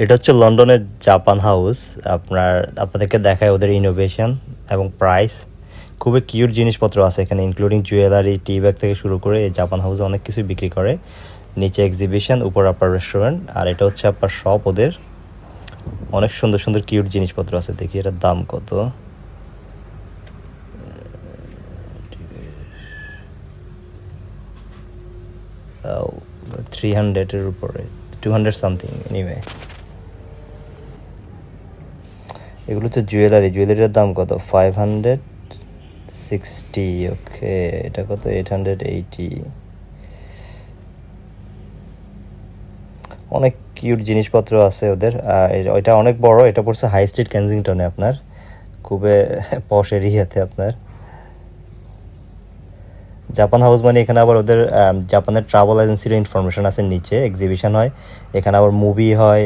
এটা হচ্ছে লন্ডনের জাপান হাউস। আপনাদেরকে দেখায় ওদের ইনোভেশন এবং প্রাইস। খুবই কিউট জিনিসপত্র আছে এখানে, ইনক্লুডিং জুয়েলারি, টি ব্যাগ থেকে শুরু করে এই জাপান হাউসে অনেক কিছু বিক্রি করে। নিচে এক্সিবিশন, উপর আপনার রেস্টুরেন্ট, আর এটা হচ্ছে আপনার শপ ওদের। অনেক সুন্দর সুন্দর কিউট জিনিসপত্র আছে। দেখি এটার দাম কত। 300-এর উপরে, 200 সামথিং এনিওয়ে। এগুলো হচ্ছে জুয়েলারির দাম কত? 560। ওকে, এটা কত? 880। অনেক কিউট জিনিসপত্র আছে ওদের। আর ওইটা অনেক বড়, এটা পড়ছে হাই স্ট্রিট কেনজিংটনে, আপনার খুবই পশ এরিয়াতে আপনার। জাপান হাউস মানে এখানে আবার ওদের জাপানের ট্রাভেল এজেন্সির ইনফরমেশন আছে। নিচে এক্সিবিশন হয়, এখানে আবার মুভি হয়।